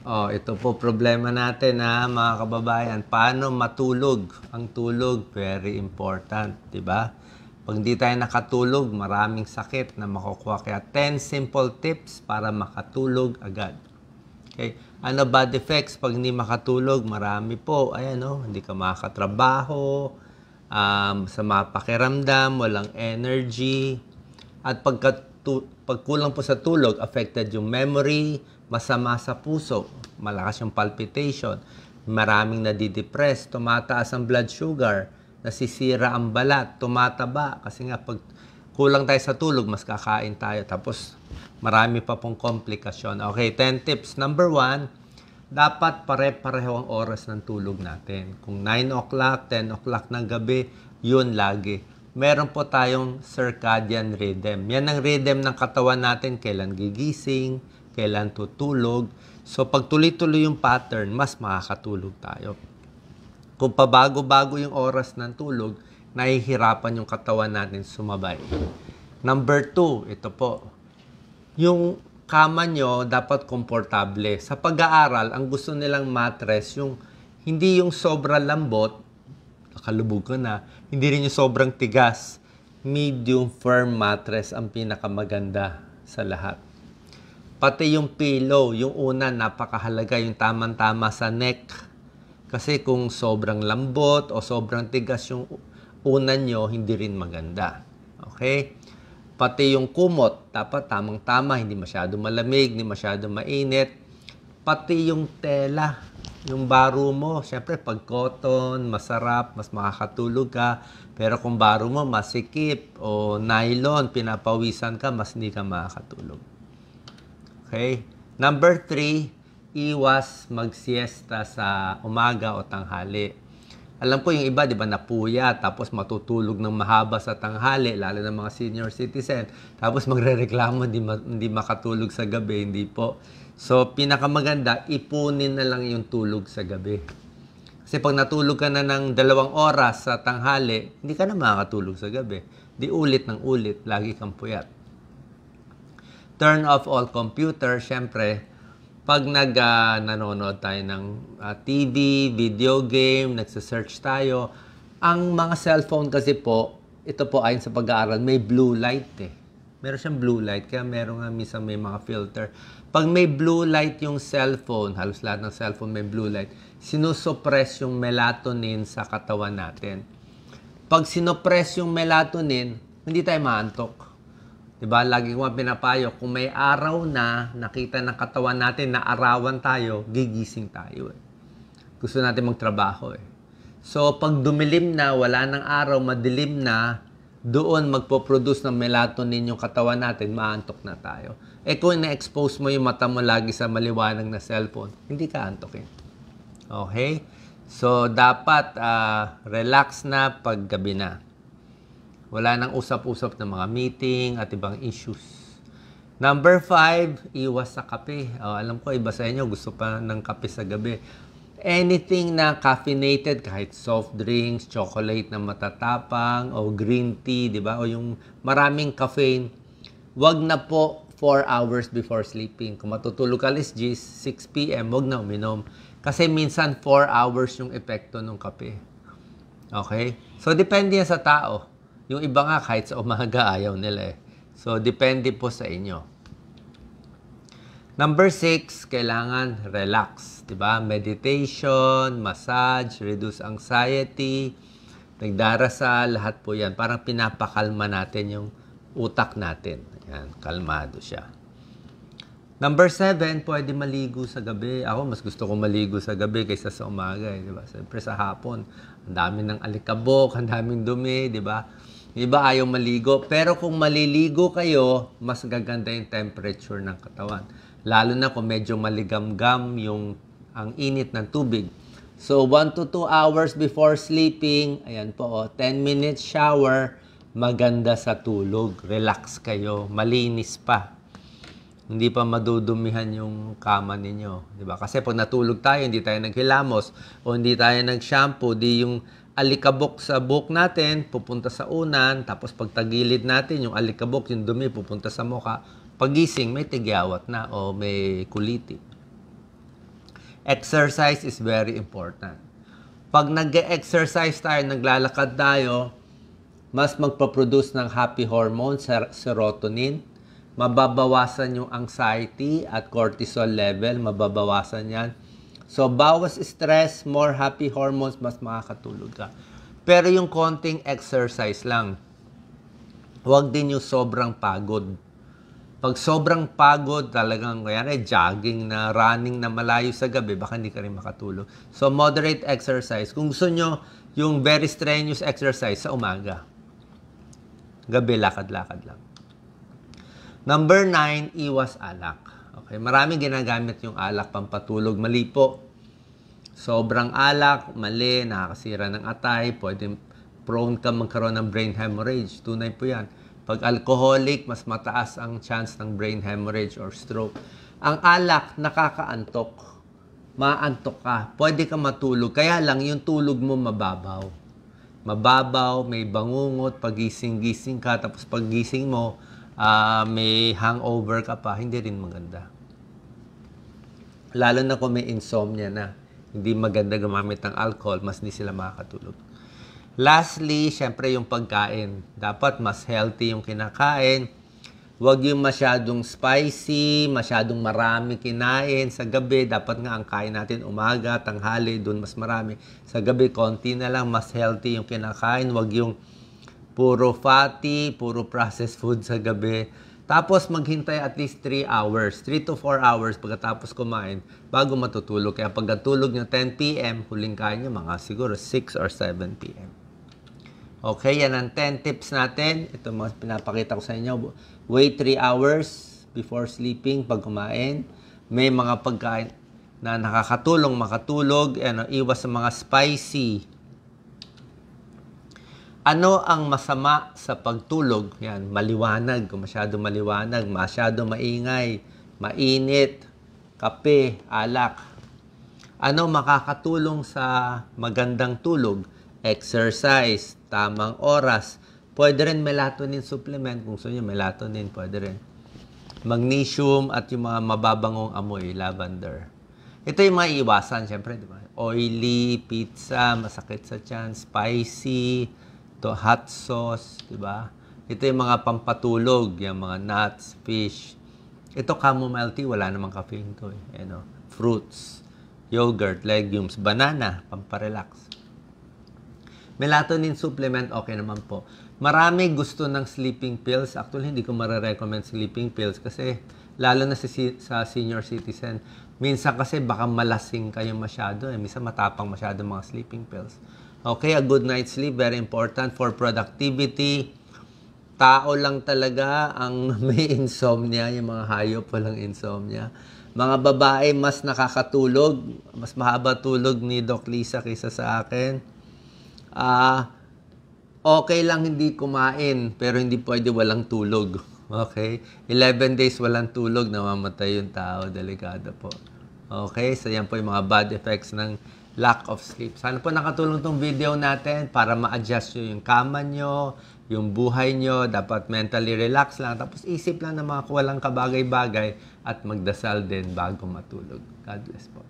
Oh, ito po problema natin ha, mga kababayan. Paano matulog? Ang tulog, very important, di ba? Pag hindi tayo nakatulog, maraming sakit na makukuha. Kaya 10 simple tips para makatulog agad. Okay? Ano bad effects pag hindi makatulog? Marami po. Ayan, oh, hindi ka makakatrabaho, sa mapakiramdam, walang energy, at pag kulang po sa tulog, affected yung memory, masama sa puso, malakas yung palpitation, maraming nadidepress, tumataas ang blood sugar, nasisira ang balat, tumataba, kasi nga pag kulang tayo sa tulog, mas kakain tayo. Tapos marami pa pong komplikasyon. Okay, 10 tips. Number 1, dapat pare-pareho ang oras ng tulog natin. Kung 9 o'clock, 10 o'clock ng gabi, yun lagi. Meron po tayong circadian rhythm. Yan ang rhythm ng katawan natin, kailan gigising, kailan tutulog. So, pag tuloy-tuloy yung pattern, mas makakatulog tayo. Kung pabago-bago yung oras ng tulog, nahihirapan yung katawan natin sumabay. Number 2, ito po. Yung kama nyo dapat komportable. Sa pag-aaral, ang gusto nilang mattress, yung hindi yung sobrang lambot, nakalubog ka na, hindi rin yung sobrang tigas. Medium firm mattress ang pinakamaganda sa lahat. Pati yung pillow, yung una, napakahalaga, yung tamang-tama sa neck. Kasi kung sobrang lambot o sobrang tigas yung unan nyo, hindi rin maganda. Okay? Pati yung kumot, dapat tamang-tama, hindi masyado malamig, hindi masyado mainit. Pati yung tela, yung baro mo, syempre pag cotton, masarap, mas makakatulog ka. Pero kung baro mo masikip o nylon, pinapawisan ka, mas hindi ka makakatulog. Okay? Number 3, iwas magsiesta sa umaga o tanghali. Alam ko yung iba, di ba, napuya, tapos matutulog ng mahaba sa tanghali, lalo ng mga senior citizen. Tapos magre-reklamo, hindi makatulog sa gabi, hindi po. So, pinakamaganda, ipunin na lang yung tulog sa gabi. Kasi pag natulog ka na ng 2 oras sa tanghali, hindi ka na makakatulog sa gabi. Di ulit ng ulit, lagi kang puyat. Turn off all computer, syempre, pag nanonood tayo ng TV, video game, nagsa-search tayo, ang mga cellphone kasi po, ito po ayon sa pag-aaral, may blue light eh. Meron siyang blue light, kaya meron nga minsan may mga filter. Pag may blue light yung cellphone, halos lahat ng cellphone may blue light, sinusuppress yung melatonin sa katawan natin. Pag sinuppress yung melatonin, hindi tayo maantok. Diba? Lagi ko pinapayo, kung may araw na nakita ng katawan natin na arawan tayo, gigising tayo eh. Gusto natin magtrabaho eh. So, pag dumilim na, wala ng araw, madilim na, doon magpo-produce ng melatonin yung katawan natin, maantok na tayo. Eh kung na-expose mo yung mata mo lagi sa maliwanag na cellphone, hindi ka antokin. Okay? So, dapat relax na pag gabi na. Wala nang usap-usap ng mga meeting at ibang issues. Number 5, iwas sa kape. Alam ko, iba sa inyo, gusto pa ng kape sa gabi. Anything na caffeinated, kahit soft drinks, chocolate na matatapang, o green tea, di ba? O yung maraming caffeine, wag na po 4 hours before sleeping. Kung matutulog ka alas 6 p.m., wag na uminom. Kasi minsan 4 hours yung epekto ng kape. Okay? So, depende yan sa tao. Yung iba nga kahit sa umaga ayaw nila eh. So, depende po sa inyo. Number 6, kailangan relax. Diba? Meditation, massage, reduce anxiety, nagdarasal, lahat po yan. Parang pinapakalma natin yung utak natin. Yan, kalmado siya. Number 7, pwede maligo sa gabi. Ako, mas gusto ko maligo sa gabi kaysa sa umaga. Eh, diba? Siyempre sa hapon, ang dami ng alikabok, ang daming dumi, diba? Iba ayaw maligo. Pero kung maliligo kayo, mas gaganda yung temperature ng katawan. Lalo na kung medyo maligamgam ang init ng tubig. So, 1 to 2 hours before sleeping, ayan po, 10 minutes shower, maganda sa tulog. Relax kayo. Malinis pa. Hindi pa madudumihan yung kama ninyo. Diba? Kasi pag natulog tayo, hindi tayo naghilamos o hindi tayo nag-shampoo, di yung alikabok sa buhok natin, pupunta sa unan, tapos pag tagilid natin, yung alikabok, yung dumi, pupunta sa mukha. Pagising, may tigyawat na o may kuliti. Exercise is very important. Pag nag-exercise tayo, naglalakad tayo, mas magpaproduce ng happy hormone, serotonin, mababawasan yung anxiety at cortisol level, mababawasan yan. So, bawas stress, more happy hormones, mas makakatulog ka. Pero yung konting exercise lang, huwag din yung sobrang pagod. Pag sobrang pagod, talagang jogging na, running na malayo sa gabi, baka hindi ka rin makatulog. So, moderate exercise. Kung gusto nyo, yung very strenuous exercise sa umaga. Gabi, lakad-lakad lang. Number 9, iwas alak. Okay, maraming ginagamit yung alak pampatulog. Mali po. Sobrang alak, mali, nakakasira ng atay, pwede prone ka magkaroon ng brain hemorrhage. Tunay po yan. Pag alcoholic, mas mataas ang chance ng brain hemorrhage or stroke. Ang alak, nakakaantok. Maantok ka. Pwede ka matulog. Kaya lang, yung tulog mo mababaw. Mababaw, may bangungot, pagising-gising ka, tapos paggising mo, may hangover ka pa, hindi rin maganda. Lalo na kung may insomnia na. Hindi maganda gumamit ng alcohol, mas hindi sila makakatulog. Lastly, syempre yung pagkain. Dapat mas healthy yung kinakain. Huwag yung masyadong spicy, masyadong marami kinain. Sa gabi, dapat nga ang kain natin umaga, tanghali, dun mas marami. Sa gabi, konti na lang, mas healthy yung kinakain. Huwag yung puro fatty, puro processed food sa gabi. Tapos maghintay at least 3 hours, 3 to 4 hours pagkatapos kumain bago matutulog. Kaya pag natulog nyo 10 p.m., huling kain nyo mga siguro 6 or 7 p.m. Okay, yan ang 10 tips natin. Ito mga pinapakita ko sa inyo. Wait 3 hours before sleeping pag kumain. May mga pagkain na nakakatulong makatulog. Iwas sa mga spicy. Ano ang masama sa pagtulog? Yan, maliwanag. Kung masyado maliwanag, masyado maingay, mainit, kape, alak. Ano makakatulong sa magandang tulog? Exercise, tamang oras. Pwede rin melatonin supplement. Kung gusto nyo, melatonin, pwede rin. Magnesium at yung mga mababangong amoy, lavender. Ito yung mga iwasan, syempre, di ba? Oily, pizza, masakit sa tiyan, spicy, hot sauce, di ba? Ito yung mga pampatulog, yung mga nuts, fish. Ito chamomile tea, wala namang caffeine to. Fruits, yogurt, legumes, banana, pamparelax. Melatonin supplement, okay naman po. Marami gusto ng sleeping pills. Actually, hindi ko marirecommend sleeping pills kasi lalo na sa senior citizen. Minsan kasi baka malasing kayo masyado. Minsan matapang masyado mga sleeping pills. Okay, a good night's sleep, very important for productivity. Tao lang talaga ang may insomnia, yung mga hayop walang insomnia. Mga babae, mas nakakatulog, mas mahaba tulog ni Doc Lisa kaysa sa akin. Okay lang hindi kumain, pero hindi pwede walang tulog. Okay? 11 days walang tulog, namamatay yung tao. Delikado po. Okay? So, yan po yung mga bad effects ng lack of sleep. Sana po nakatulong tong video natin para ma-adjust nyo yung kama nyo, yung buhay nyo. Dapat mentally relax lang. Tapos isip lang ng mga walang kabagay-bagay at magdasal din bago matulog. God bless po.